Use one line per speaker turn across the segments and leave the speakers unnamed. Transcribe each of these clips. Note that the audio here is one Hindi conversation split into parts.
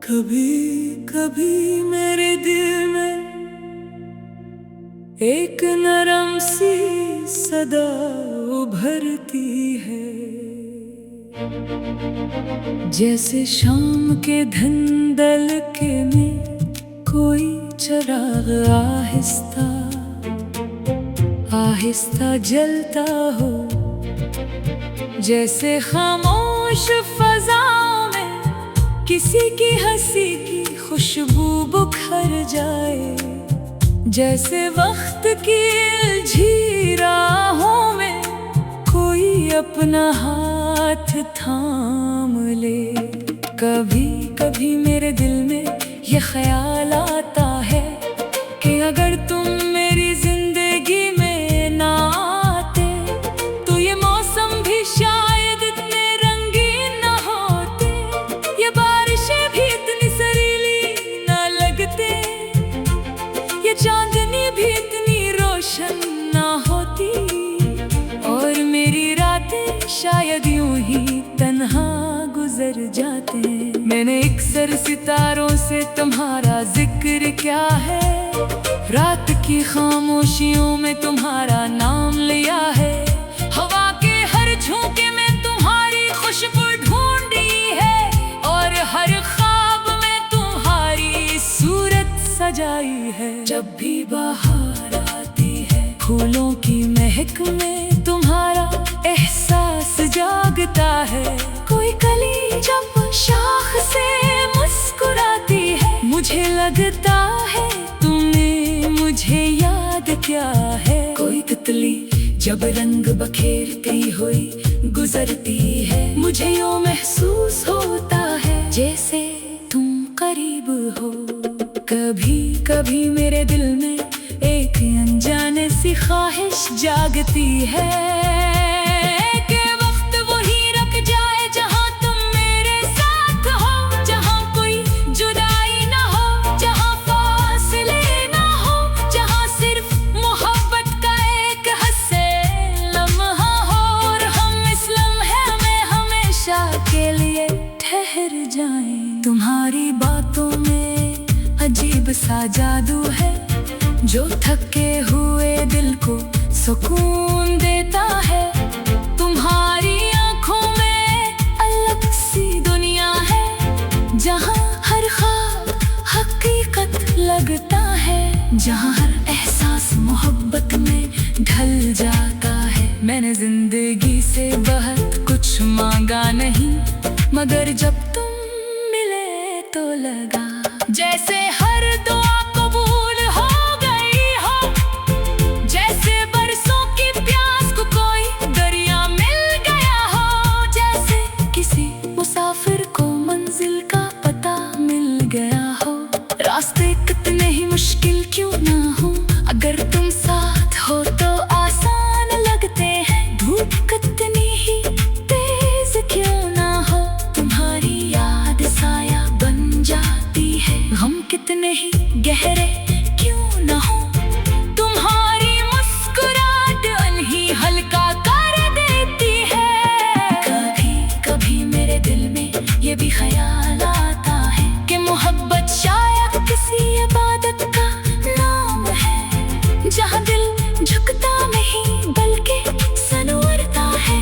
कभी कभी मेरे दिल में एक नरम सी सदा उभरती है, जैसे शाम के धुंधल के में कोई चिराग आहिस्ता आहिस्ता जलता हो। जैसे खामोश फजाओं में किसी की हंसी की खुशबू बुखर जाए, जैसे वक्त की उलझी राहों में कोई अपना हाथ थाम ले। कभी कभी मेरे दिल में ये ख्याल आता है कि अगर तुम मेरी जिंदगी में ना आते तो ये मौसम भी शायद इतने रंगीन ना होते, ये बारिशें भी इतनी सरीली ना लगते, ये चांदनी भी इतनी रोशन ना होती, और मेरी रातें शायद यूं ही तन्हा गुजर जाते। मैंने अक्सर सितारों से तुम्हारा जिक्र किया है, रात की खामोशियों में तुम्हारा नाम लिया है, हवा के हर झोंके में तुम्हारी खुशबू ढूंढी है, और हर ख्वाब में तुम्हारी सूरत सजाई है। जब भी बाहर आती है फूलों की महक में तुम्हारा एहसास जागता है, कोई कली जब शाख से मुस्कुराती है, मुझे लगता है तुमने मुझे याद किया है। कोई तितली जब रंग बखेरती हुई गुजरती है, मुझे यूं महसूस होता है जैसे तुम करीब हो। कभी कभी मेरे दिल में एक अनजाने सी ख्वाहिश जागती है कि वक्त वही रुक जाए जहां तुम मेरे साथ हो, जहां कोई जुदाई ना हो, जहां फासले ना हो, जहां सिर्फ मोहब्बत का एक हंसे लम्हा हो, और हम इस लम्हे में हमेशा के लिए ठहर जाएं। तुम्हारी बातों में अजीब सा जादू है जो थके हुए दिल को सुकून देता है, तुम्हारी आंखों में अलग सी दुनिया है, जहां हर ख्वाब हकीकत लगता है, जहां हर एहसास मोहब्बत में ढल जाता है। मैंने जिंदगी से बहुत कुछ मांगा नहीं, मगर जब तुम मिले तो लगा जैसे हर दुआ कबूल हो गई हो, जैसे बरसों की प्यास को कोई दरिया मिल गया हो, जैसे किसी मुसाफिर को मंजिल का पता मिल गया हो। रास्ते कितने ही मुश्किल क्यों ना हो, अगर तुम साथ हो तो आसान लगते हैं, धूप कितनी ही तेज क्यों ना हो, तुम्हारी याद साया बन जाती है, गम कितने ही गहरे क्यों ना हो, तुम्हारी मुस्कुराहट उन्हें हल्का कर देती है। कभी कभी मेरे दिल में ये भी ख्याल आता है कि मोहब्बत शायद किसी इबादत का नाम है, जहाँ दिल झुकता नहीं बल्कि सनवरता है,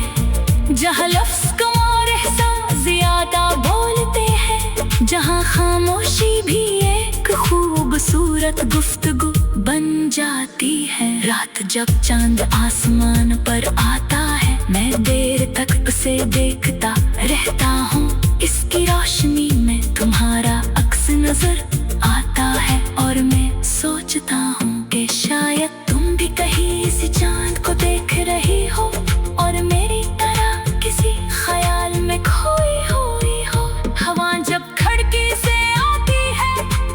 जहाँ लफ्ज़ कम और एहसास ज्यादा बोलते हैं, जहाँ खामोशी भी एक खूबसूरत गुफ्तगू बन जाती है। रात जब चांद आसमान पर आता है, मैं देर तक उसे देखता रहता हूँ, इसकी रोशनी में तुम्हारा अक्स नजर आता है, और मैं सोचता हूँ कि शायद तुम भी कहीं इसी चांद को देख रही हो, और मेरी तरह किसी ख्याल में खोई हुई हो। हवा जब खिड़की से आती है,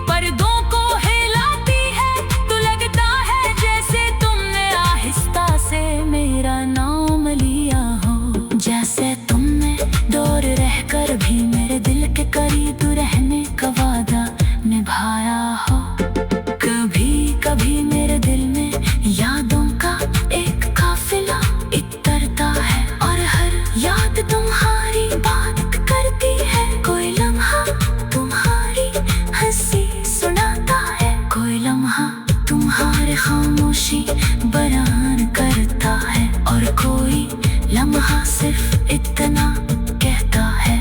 पर्दों को हिलाती है, तो लगता है जैसे तुमने आहिस्ता से मेरा नाम लिया हो, जैसे तुमने दूर रहकर भी मेरे दिल के करीब रहने का वादा हर कोई लम्हा सिर्फ इतना कहता है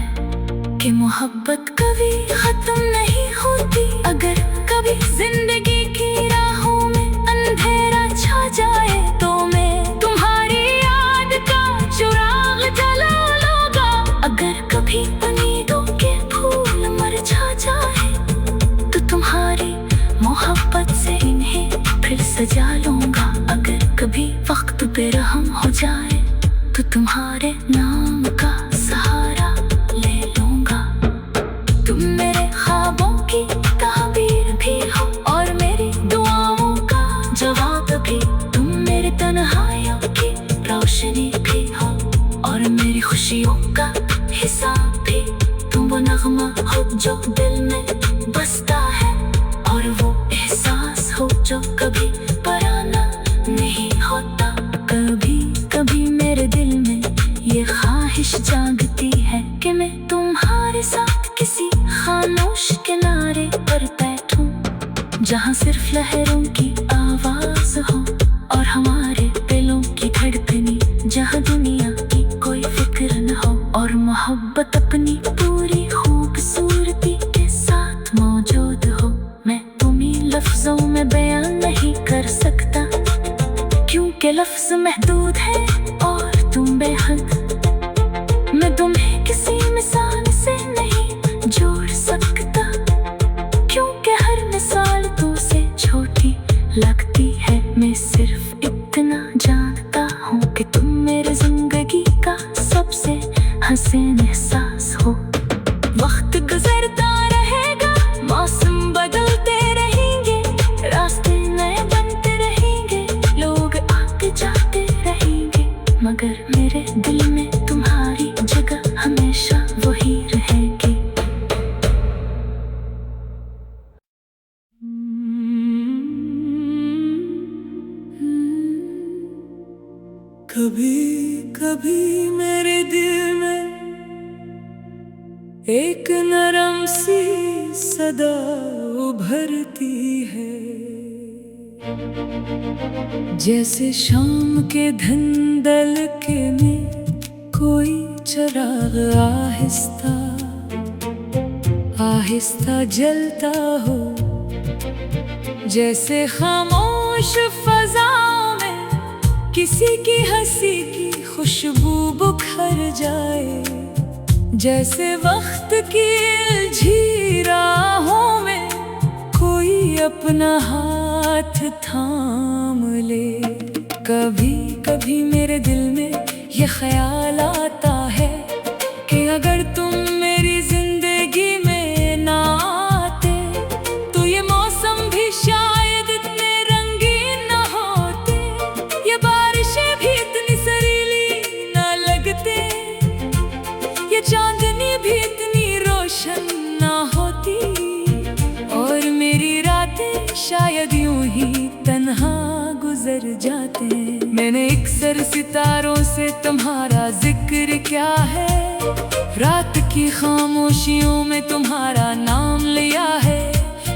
कि मोहब्बत कभी खत्म नहीं होती। अगर कभी जिंदगी की राहों में अंधेरा छा जाए तो मैं तुम्हारी याद का चिराग जला लूंगा। अगर कभी उम्मीदों के फूल मुरझा जाए तो तुम्हारी मोहब्बत से इन्हें फिर सजा लूंगा। अगर कभी वक्त पे रहम हो जाए तो तुम्हारे नाम का सहारा ले लूंगा। तुम मेरे ख्वाबों की ताबीर भी हो और मेरी दुआओं का जवाब भी। तुम मेरे तन्हाइयों की रोशनी भी हो और मेरी खुशियों का हिसाब भी। तुम वो नगमा हो जो दिल में बसता है और वो एहसास हो जो कभी पराना नहीं होता। कभी कभी मेरे दिल में ये ख्वाहिश जागती है कि मैं तुम्हारे साथ किसी खामोश किनारे पर बैठूं, जहां सिर्फ लहरों की आवाज हो और हमारे दिलों की धड़कनी। जहां दुनिया की कोई फिक्र न हो और मोहब्बत अपनी पूरी खूबसूरती के साथ मौजूद हो। मैं तुम्हें लफ्जों में बयान नहीं कर सकता क्योंकि लफ्ज महदूद है और तुम बेहद। मैं तुम्हें किसी मिसाल से नहीं जोड़ सकता क्योंकि हर मिसाल तुमसे छोटी लगती है। मैं सिर्फ इतना जानता हूँ कि तुम मेरे जिंदगी का सबसे हसीन एहसास हो। वक्त गुजरता रहेगा, मौसम बदलते रहेंगे, रास्ते नए बनते रहेंगे, लोग आते जाते रहेंगे, मगर मेरे दिल में तुम्हारी जगह हमेशा वही रहेगी। कभी कभी मेरे दिल में एक नरम सी सदा उभरती है, जैसे शाम के धंधल के में कोई चिराग आहिस्ता आहिस्ता जलता हो। जैसे खामोश फजाओं में किसी की हंसी की खुशबू बुखर जाए, जैसे वक्त की उलझी राहों में कोई अपना हाथ थाम ले। कभी कभी मेरे दिल में ये ख्याल आता है कि अगर तुम मेरी जिंदगी में ना आते तो ये मौसम भी शायद इतने रंगीन ना होते, ये बारिशें भी इतनी सरीली ना लगते, ये चांदनी भी इतनी रोशन ना होती और मेरी रातें शायद यूं ही तन्हा गुजर जाते। मैंने अक्सर सितारों से तुम्हारा जिक्र किया है, रात की खामोशियों में तुम्हारा नाम लिया है,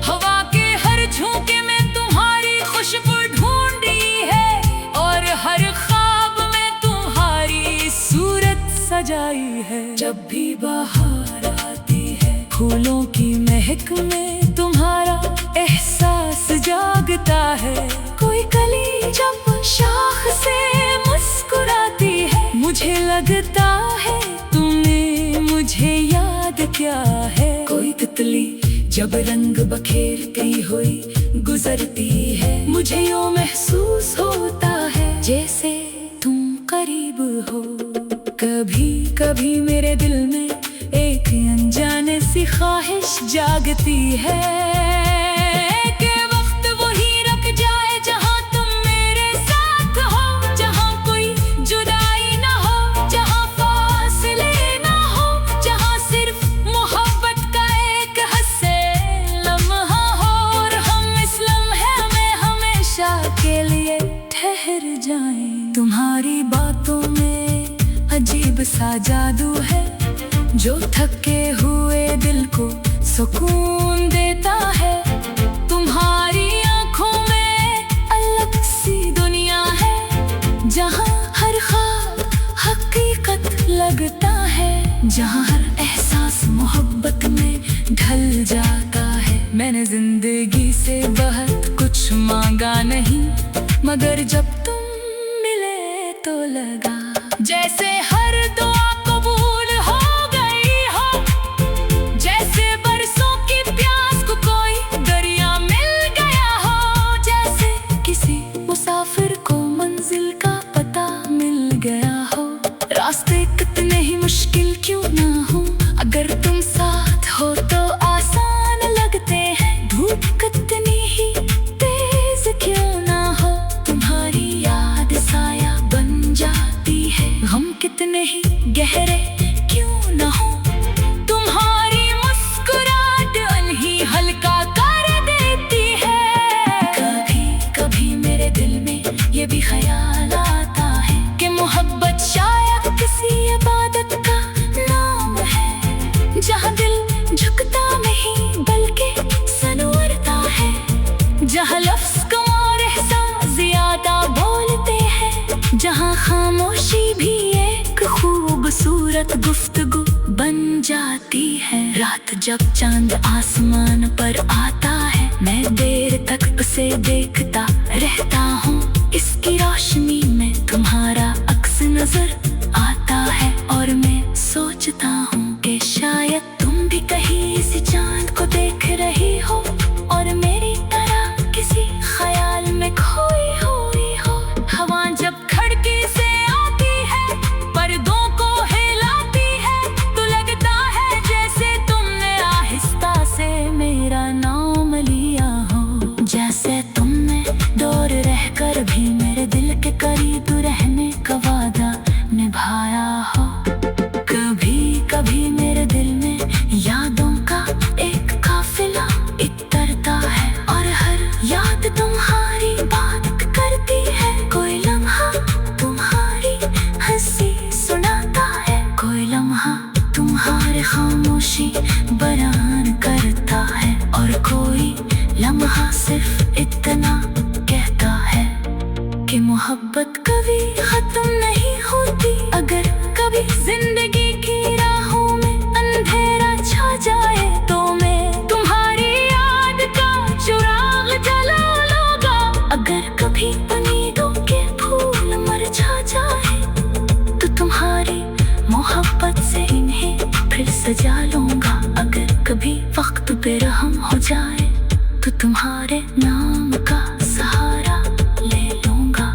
हवा के हर झोंके में तुम्हारी खुशबू ढूंढी है और हर ख्वाब में तुम्हारी सूरत सजाई है। जब भी बाहर आती है फूलों की महक में तुम्हारा एहसास जागता है, कोई कली जब शाख से मुस्कुराती है, मुझे लगता है तुमने मुझे याद किया है। कोई तितली जब रंग बखेरती हुई गुजरती है, मुझे यूं महसूस होता है जैसे तुम करीब हो। कभी कभी मेरे दिल में एक अनजाने सी ख्वाहिश जागती है कि वक्त वही रख जाए जहां तुम मेरे साथ हो, जहां कोई जुदाई ना हो, जहां फासले ना हो, जहां सिर्फ मोहब्बत का एक हंसे लम्हा हो और हम इस लम्हे में हमेशा के लिए ठहर जाएं। तुम्हारी बातों में अजीब सा जादू है जो थके हुए दिल को सुकून देता है। तुम्हारी आंखों में अलग सी दुनिया है जहां हर जहाँ हर एहसास मोहब्बत में ढल जाता है। मैंने जिंदगी से बहुत कुछ मांगा नहीं, मगर जब तुम मिले तो लगा जैसे हर दुआ कबूल हो गई हो, जैसे बरसों की प्यास को कोई दरिया मिल गया हो, जैसे किसी मुसाफिर को मंजिल का पता मिल गया हो। रास्ते कितने ही मुश्किल क्यों ना हो, अगर तुम साथ हो तो आसान लगते हैं। धूप कितनी ही तेज क्यों ना हो, तुम्हारी याद साया बन जाती है। गम कितने ही गहरे क्यों ना हो, तुम्हारी मुस्कुराहट अनही हल्का कर देती है। कभी कभी मेरे दिल में ये भी ख्याल आता है कि मोहब्बत शायद किसी इबादत का नाम है, जहाँ दिल झुकता नहीं बल्कि सनवरता है, जहाँ लफ्ज़ कम और एहसास ज्यादा बोलते हैं, जहाँ खामोशी भी एक खूबसूरत गुफ्तगू बन जाती है। रात जब चांद आसमान पर आता है, मैं देर तक उसे देखता रहता हूँ। इसकी रोशनी में तुम्हारा अक्स नजर आता है और मैं सोचता हूँ कि शायद तुम भी कहीं इसी चांद को देख रही हो और मेरी तरह किसी ख्याल में खोई हुई हो। हवा जब खिड़की से आती है, पर्दों को हिलाती है, तो लगता है जैसे तुमने आहिस्ता से मेरा नाम लिया हो, जैसे तुमने दूर रहकर भी मेरे दिल के करीब रहने का वादा निभाया हो। कभी कभी मेरे दिल में यादों का एक काफिला इतरता है और हर याद तुम्हारी बात करती है। कोई लम्हा तुम्हारी हंसी सुनाता है, कोई लम्हा तुम्हारी खामोशी बयान करता है, और कोई लम्हा सिर्फ इतना कहता है कि मोहब्बत कभी खत्म नहीं होती। अगर कभी जिंदगी की राहों में अंधेरा छा जाए तो मैं तुम्हारी याद का चिराग जला लूंगा। अगर कभी उम्मीदों के फूल मुरझा जाए तो तुम्हारी मोहब्बत से इन्हें फिर सजा लूंगा। अगर कभी वक्त पे रहम हो जाए तो तुम्हारे नाम का सहारा ले लूंगा।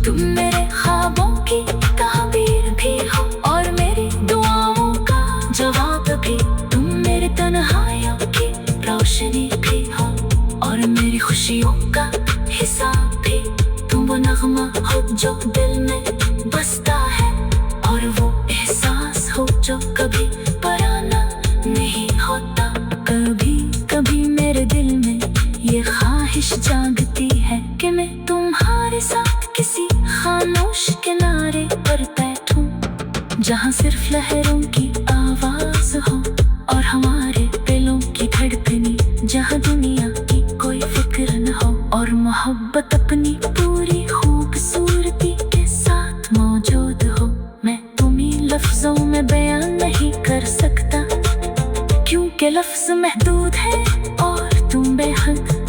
तुम मेरे ख्वाबों की ताबीर भी हो और मेरी दुआओं का जवाब भी। तुम मेरे तन्हाइयों की रोशनी भी हो और मेरी खुशियों का हिसाब भी। तुम वो नगमा हो जो दिल में बसता है और वो एहसास हो जो कभी पराना नहीं होता। कभी कभी मेरे दिल में ये ख्वाहिश जागती है कि मैं तुम्हारे साथ किसी खामोश किनारे पर बैठूं, जहाँ सिर्फ लहरों की आवाज हो और हमारे दिलों की धड़कनी, जहाँ दुनिया की कोई फिक्र न हो और मोहब्बत अपनी पूरी खूबसूरती के साथ मौजूद हो। मैं तुम्हें लफ्जों में बयान नहीं कर सकता, क्योंकि लफ्ज महदूद है और तुम बेहद।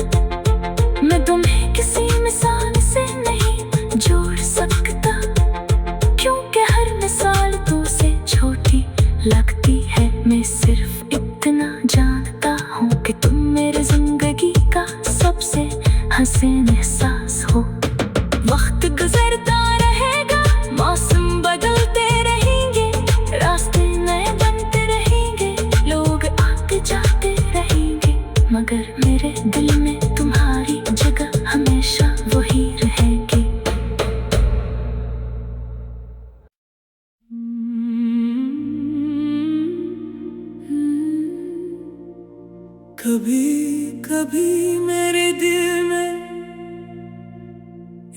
मैं तुम्हें किसी मिसाल से नहीं जोड़ सकता, क्योंकि हर मिसाल तुमसे छोटी लगती है। मैं सिर्फ इतना जानता हूँ कि तुम मेरे जिंदगी का सबसे हसीन एहसास हो। वक्त गुजरता रहेगा, मौसम बदलते रहेंगे, रास्ते नए बनते रहेंगे, लोग आते जाते रहेंगे, मगर मेरे दिल में तुम्हारी जगह हमेशा वही रहेगी।
कभी कभी मेरे दिल में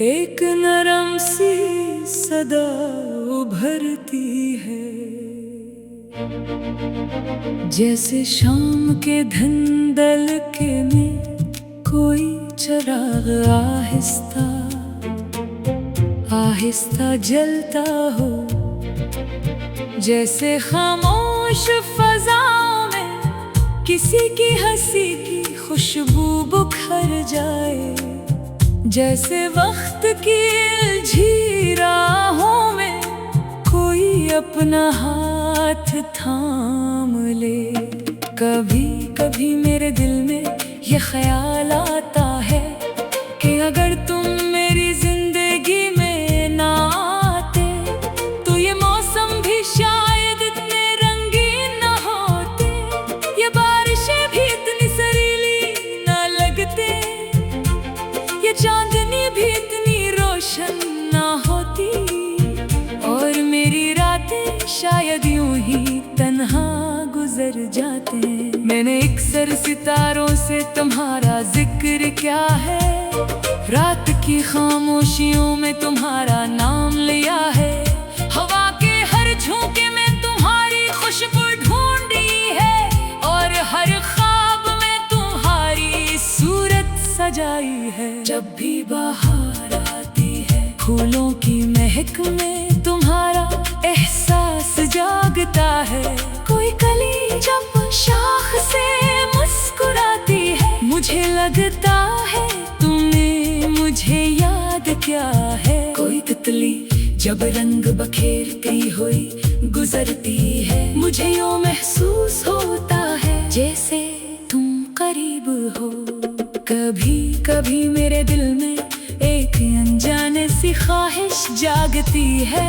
एक नरम सी सदा उभरती है,
जैसे शाम के धंधल के में कोई चिराग आहिस्ता आहिस्ता जलता हो, जैसे खामोश फजाओं में किसी की हंसी की खुशबू बुखर जाए, जैसे वक्त की उलझी राहों में कोई अपना हाथ थाम ले। कभी कभी मेरे दिल में ये ख्याल आता है कि अगर तुम मेरी जिंदगी में ना आते तो ये मौसम भी शायद इतने रंगीन ना होते, ये बारिशें भी इतनी सरीली ना लगते, ये चांदनी भी इतनी रोशन ना होती, और मेरी रातें शायद यूं ही तन्हा गुजर जाते। मैंने अक्सर सितारों से तुम्हारा जिक्र क्या है, रात की खामोशियों में तुम्हारा नाम लिया है, हवा के हर झोंके में तुम्हारी खुशबू ढूंढी है, और हर ख्वाब में तुम्हारी सूरत सजाई है। जब भी बाहर आती है फूलों की महक में तुम्हारा एहसास जागता है, कोई कली जब शाख से मुस्कुराती है, मुझे लगता है तुमने मुझे याद क्या है। कोई तितली जब रंग बखेरती हुई गुजरती है, मुझे यूं महसूस होता है जैसे तुम करीब हो। कभी कभी मेरे दिल में एक अनजाने सी ख्वाहिश जागती है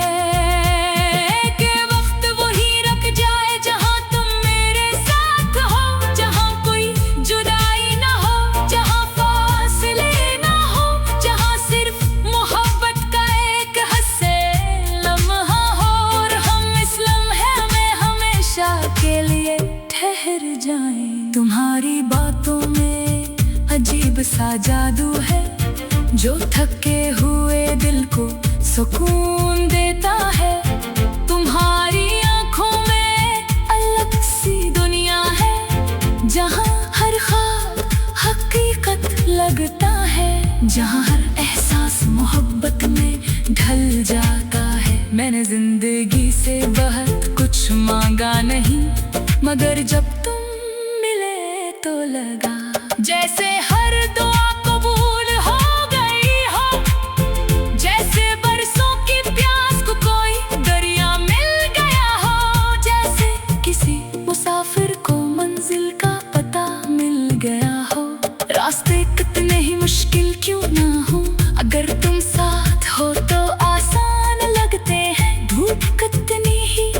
कि वक्त वही रुक जाए जहां तुम मेरे साथ हो, जहां कोई जुदाई ना हो, जहां फासले ना हो, जहां सिर्फ मोहब्बत का एक हंसे लम्हा हो, और हम इस लम्हे में हमेशा के लिए ठहर जाएं। तुम्हारी बातों में अजीब सा जादू है जो थके हुए दिल को सुकून देता है, तुम्हारी आंखों में अलग सी दुनिया है, जहां हर ख्वाब हकीकत लगता है, जहां हर एहसास मोहब्बत में ढल जाता है। मैंने जिंदगी से बहुत कुछ मांगा नहीं, मगर जब तुम मिले तो लगा जैसे हर दुआ कबूल हो गई हो, जैसे बरसों की प्यास को कोई दरिया मिल गया हो, जैसे किसी मुसाफिर को मंजिल का पता मिल गया हो। रास्ते कितने ही मुश्किल क्यों ना हो, अगर तुम साथ हो तो आसान लगते हैं, धूप कितनी ही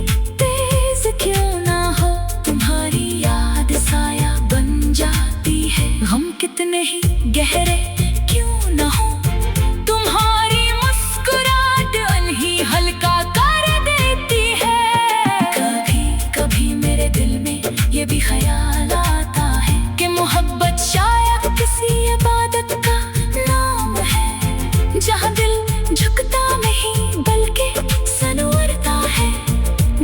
तेज क्यों ना हो, तुम्हारी याद साया बन जाती है, हम कितने ही गहरे क्यों ना हो, तुम्हारी मुस्कुराहट उन्हीं हल्का कर देती है। कभी कभी मेरे दिल में ये भी ख्याल आता है कि मोहब्बत शायद किसी इबादत का नाम है, जहाँ दिल झुकता नहीं बल्कि सनवरता है,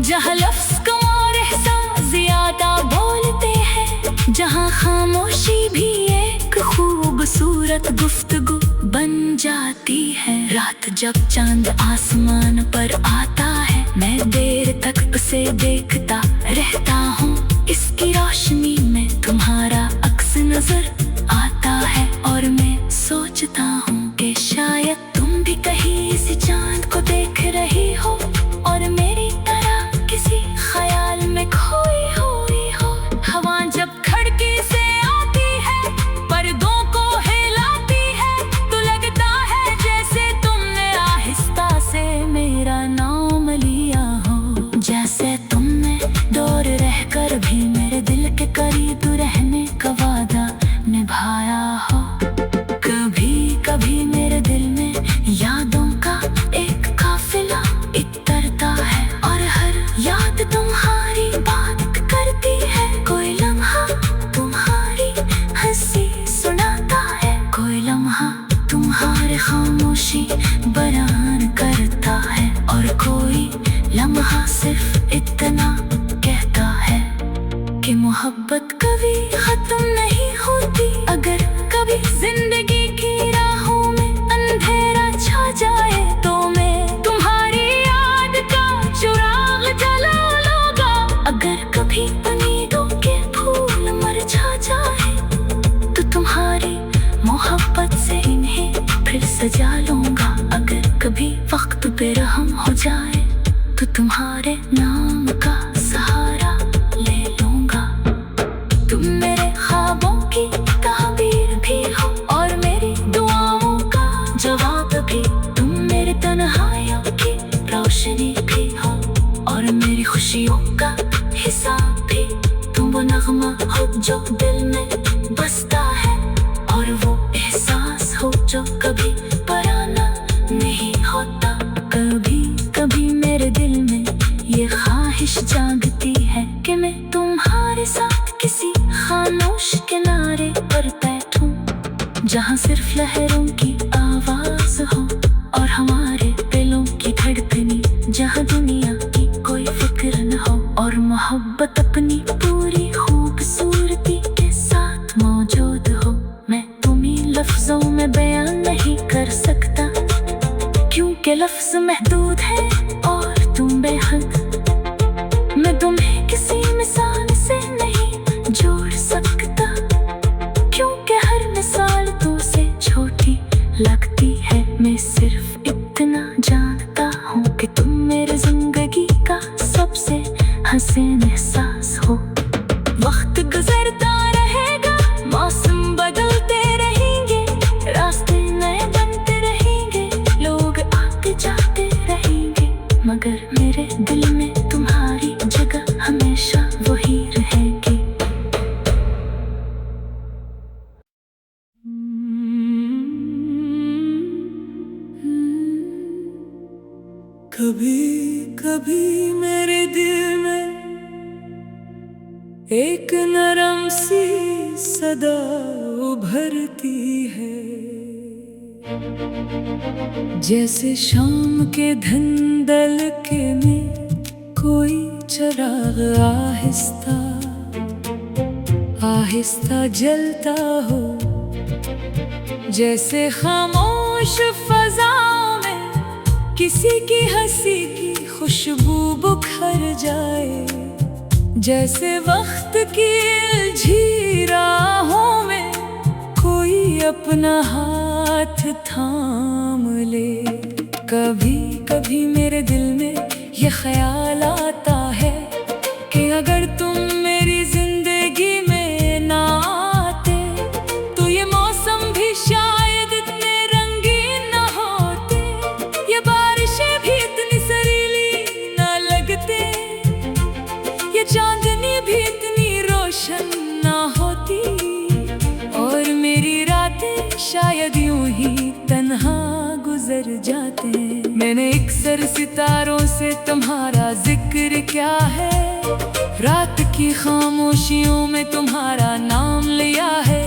जहाँ लफ्ज़ कम और एहसास ज्यादा बोलते हैं, जहाँ खामोशी भी एक खूबसूरत गुफ्तगू बन जाती है। रात जब चांद आसमान पर आता है, मैं देर तक उसे देखता रहता हूँ, इसकी रोशनी में तुम्हारा अक्स नजर आता है, और मैं सोचता हूँ कि शायद तुम भी कहीं इस चांद को देख रही हो, और मेरी तरह किसी ख्याल में खोई हुई हो। हवा जब खिड़की से आती है, पर्दों को हिलाती है, तो लगता है जैसे तुमने आहिस्ता से मेरा नाम लिया हो, जैसे तुमने दूर रहकर भी मेरे दिल के करीब रहने का वादा निभाया हो। कभी कभी मेरे दिल में यादों का एक काफिला इतरता है, और हर याद तुम्हारी बात करती है, कोई लम्हा तुम्हारी हंसी सुनाता है, कोई लम्हा तुम्हारी खामोशी बयान करता है, और कोई लम्हा सिर्फ तो तुम्हारे नाम का सहारा ले लूंगा। तुम मेरे ख्वाबों की ताबीर भी हो और मेरी दुआओं का जवाब भी। तुम मेरे तन्हाइयों की रोशनी भी हो और मेरी खुशियों का हिसाब भी। तुम वो नगमा हो जो दिल में बसता है और वो एहसास हो जो कभी पराना नहीं होता। कभी कभी मेरे दिल में ये ख्वाहिश जागती है कि मैं तुम्हारे साथ किसी खामोश किनारे पर बैठूं, जहां सिर्फ लहरों की आवाज हो और हमारे दिलों की धड़कनी। जहां दुनिया की कोई फिक्र न हो और मोहब्बत अपनी पूरी खूबसूरती के साथ मौजूद हो। मैं तुम्हें लफ्जों में बयान नहीं कर सकता, क्योंकि लफ्ज महदूद है और तुम बेहद। मैं तुम्हें किसी मिसाल से नहीं जोड़ सकता, क्योंकि हर मिसाल तुमसे छोटी लगती है। मैं सिर्फ इतना जानता हूँ कि तुम मेरे जिंदगी का सबसे हसीन एहसास हो। वक्त गुजरता रहेगा, मौसम बदलते रहेंगे, रास्ते नए बनते रहेंगे, लोग आते जाते रहेंगे, मगर मेरे दिल में तुम्हारी जगह हमेशा वही रहेगी।
कभी कभी मेरे दिल में एक नरम सी सदा उभरती है, जैसे शाम के धंधल के में कोई चिराग आहिस्ता आहिस्ता जलता हो। जैसे खामोश फजाओं में किसी की हंसी की खुशबू बुखर जाए, जैसे वक्त की उलझी राहों में कोई अपना हाथ थाम ले। कभी कभी मेरे दिल में ये ख्याल आता है कि अगर तुम मेरी जिंदगी में ना आते तो ये मौसम भी शायद इतने रंगीन न होते, ये बारिशें भी इतनी सरीली ना लगते, ये चांदनी भी इतनी रोशन ना होती, और मेरी रातें शायद यूं ही तन्हा गुजर जाते। मैंने अक्सर सितारों से तुम्हारा जिक्र किया है, रात की खामोशियों में तुम्हारा नाम लिया है,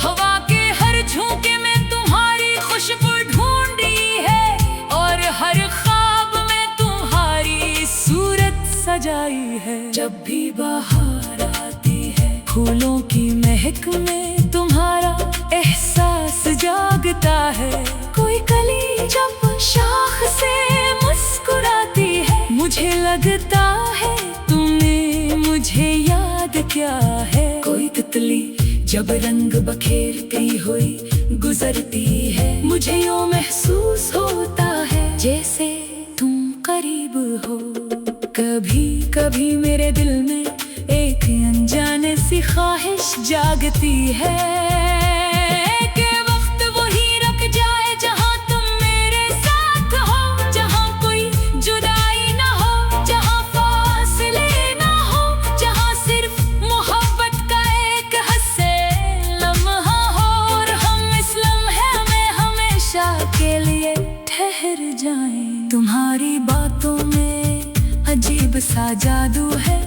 हवा के हर झोंके में तुम्हारी खुशबू ढूंढी है, और हर ख्वाब में तुम्हारी सूरत सजाई है। जब भी बाहर आती है फूलों की महक में तुम्हारा एहसास जागता है, कोई कली जब शाख से मुस्कुराती है, मुझे लगता है तुमने मुझे याद किया है। कोई तितली जब रंग बखेरती हुई गुजरती है, मुझे यूं महसूस होता है जैसे तुम करीब हो। कभी कभी मेरे दिल में एक अनजाने सी ख्वाहिश जागती है कि वक्त वही रख जाए जहां तुम मेरे साथ हो, जहां कोई जुदाई ना हो, जहां फासले ना हो, जहां सिर्फ मोहब्बत का एक हंसे लम्हा हो, और हम इस लम्हे में हमेशा के लिए ठहर जाएं। तुम्हारी बातों में अजीब सा जादू है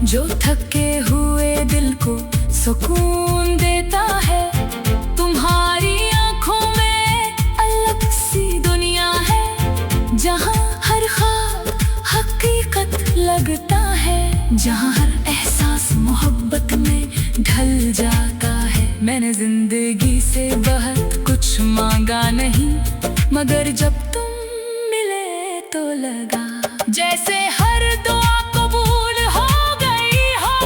जो थके हुए दिल को सुकून देता है। तुम्हारी आंखों में अलग सी दुनिया है, जहां हर ख्वाब हकीकत लगता है, जहां हर एहसास मोहब्बत में ढल जाता है। मैंने जिंदगी से बहुत कुछ मांगा नहीं, मगर जब तुम मिले तो लगा जैसे हर दुआ कबूल हो गई हो,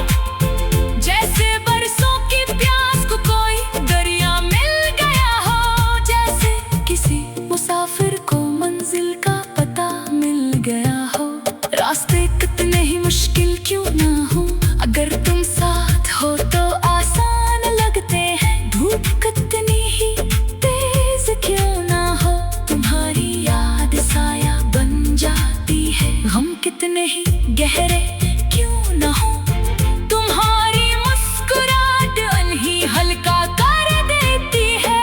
जैसे बरसों की प्यास को कोई दरिया मिल गया हो, जैसे किसी मुसाफिर को मंजिल का पता मिल गया हो। रास्ते कितने ही मुश्किल क्यों ना हो, अगर तुम साथ हो तो आसान लगते हैं। धूप कितनी ही तेज क्यों ना हो, तुम्हारी याद साया बन जाती है। गम कितने ही गहरे क्यों ना हो, तुम्हारी मुस्कुराहट उन्हीं हल्का कर देती है।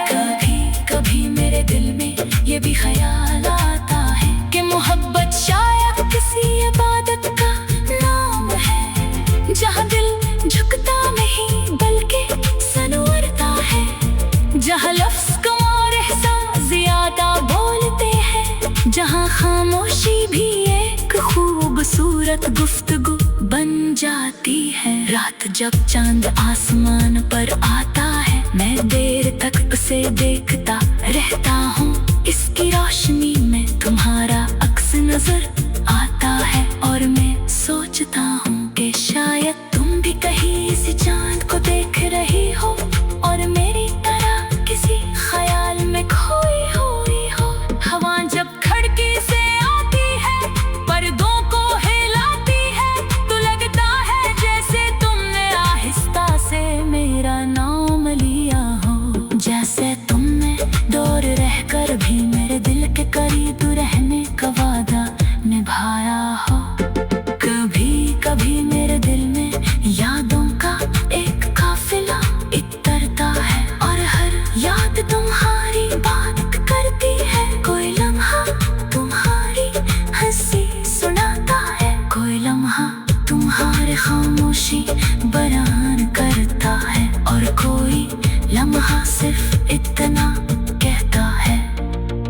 कभी कभी मेरे दिल में ये भी ख्याल आता है कि मोहब्बत शायद किसी इबादत का नाम है, जहाँ दिल झुकता नहीं बल्कि सनवरता है, जहाँ लफ्ज़ कम और एहसास ज्यादा बोलते हैं, जहाँ खामोशी भी एक खूबसूरत गुफ्तगू बन जाती है। रात जब चांद आसमान पर आता है, मैं देर तक उसे देखता रहता हूँ। इसकी रोशनी में तुम्हारा अक्स नजर आता है और मैं सोचता हूँ कि शायद तुम भी कहीं इस चांद को देख रही हो और मेरी तरह किसी ख्याल में खोई हुई हो। हवा जब खिड़की से आती है, पर्दों को हिलाती है, तो लगता है जैसे तुमने आहिस्ता से मेरा नाम लिया हो, जैसे तुमने दूर रहकर भी मेरे दिल के करीब रहने का वादा निभाया हो। कभी कभी मेरे दिल में यादों का एक काफिला इतरता है और हर याद तुम्हारी बात करती है। कोई लम्हा तुम्हारी हंसी सुनाता है, कोई लम्हा तुम्हारी खामोशी बयान करता है, और कोई लम्हा सिर्फ इतना कहता है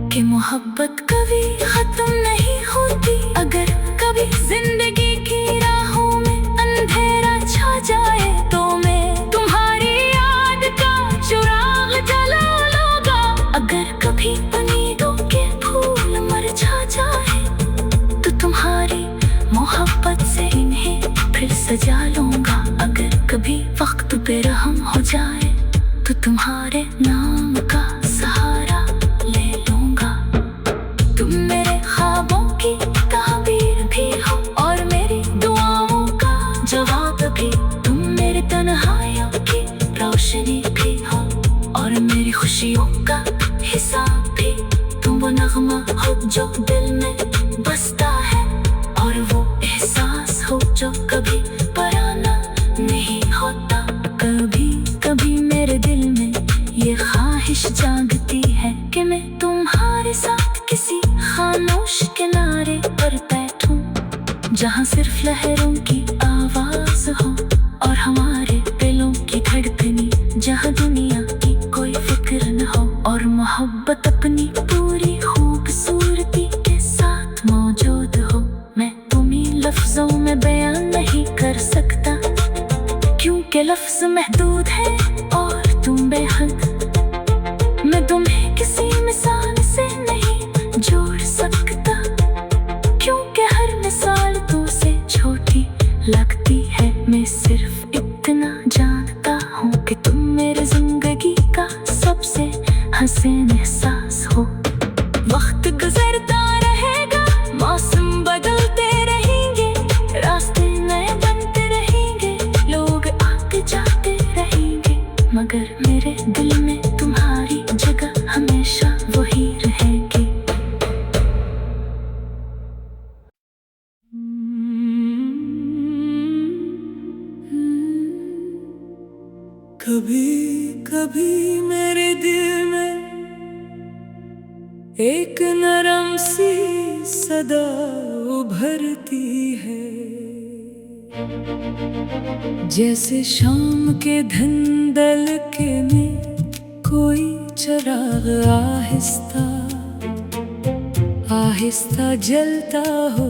कि मोहब्बत कभी खत्म नहीं होती। अगर कभी जिंदगी की राहों में अंधेरा छा जाए तो मैं तुम्हारी याद का चिराग जला लूंगा। अगर कभी उम्मीदों के फूल मुरझा जाए तो तुम्हारी मोहब्बत से इन्हें फिर सजा लूंगा। अगर कभी वक्त पे रहम हो जाए तो तुम्हारे नाम का सहारा ले लूंगा। तुम मेरे ख्वाबों की ताबीर भी हो और मेरी दुआओं का जवाब भी। तुम मेरी तन्हाइयों की रोशनी भी हो और मेरी खुशियों का हिसाब भी। तुम वो नगमा हो जो दिल में बसता है और वो एहसास हो जो कभी पराना नहीं होता। कभी कभी मेरे दिल में ये ख्वाहिश जागती है कि मैं तुम्हारे साथ किसी खामोश किनारे पर बैठूं, जहाँ सिर्फ लहरों की आवाज हो और हमारे दिलों की धड़कनी, जहाँ दुनिया की कोई फिक्र न हो और मोहब्बत अपनी पूरी खूबसूरती के साथ मौजूद हो। मैं तुम्हें लफ्जों में बयान नहीं कर सकता, क्योंकि लफ्ज महदूद है और तुम बेहद। मैं तुम्हें किसी मिसाल से नहीं जोड़ सकता, क्योंकि हर मिसाल तुमसे छोटी लगती है। मैं सिर्फ इतना जानता हूँ कि तुम मेरे जिंदगी का सबसे हसीन एहसास हो। वक्त गुजरता रहेगा, मौसम बदलते रहेंगे, रास्ते नए बनते रहेंगे, लोग आते जाते रहेंगे, मगर मेरे दिल में तुम्हारी जगह हमेशा वही रहेगी।
कभी कभी मेरे दिल में एक नरम सी सदा उभरती है, जैसे शाम के धंधल के में कोई चिराग आहिस्ता आहिस्ता जलता हो।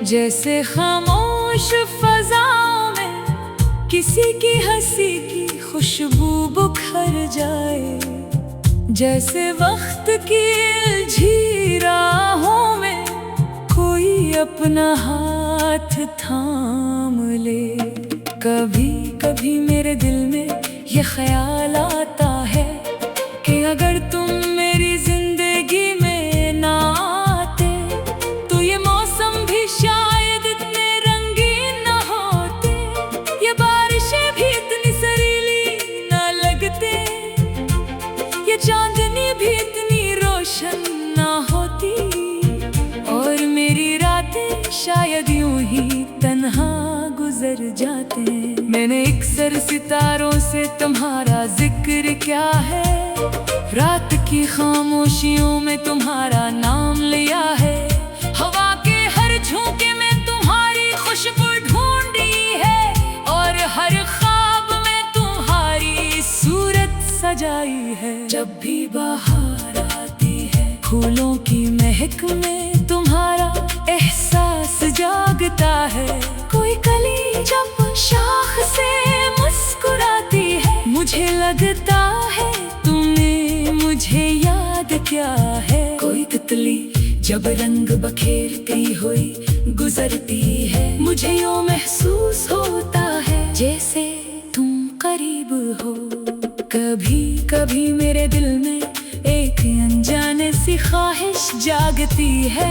जैसे खामोश फजाओं में किसी की हंसी की खुशबू बुखर जाए, जैसे वक्त की उलझी राहों में कोई अपना हाथ थाम ले। कभी कभी मेरे दिल में ये ख्याल आता है कि अगर तुम मेरी जिंदगी में ना आते तो ये शायद यूं ही तन्हा गुजर जाते हैं। मैंने अक्सर सितारों से तुम्हारा जिक्र क्या है, रात की खामोशियों में तुम्हारा नाम लिया है। हवा के हर झोंके में तुम्हारी खुशबू ढूंढी है, और हर ख्वाब में तुम्हारी सूरत सजाई है। जब भी बाहर आती है फूलों की महक में तुम्हारा एहसास जागता है। कोई कली जब शाख से मुस्कुराती है, मुझे लगता है तुमने मुझे याद क्या है। कोई तितली जब रंग बखेरती हुई गुजरती है, मुझे यूं महसूस होता है जैसे तुम करीब हो। कभी कभी मेरे दिल में एक अनजाने सी ख्वाहिश जागती है,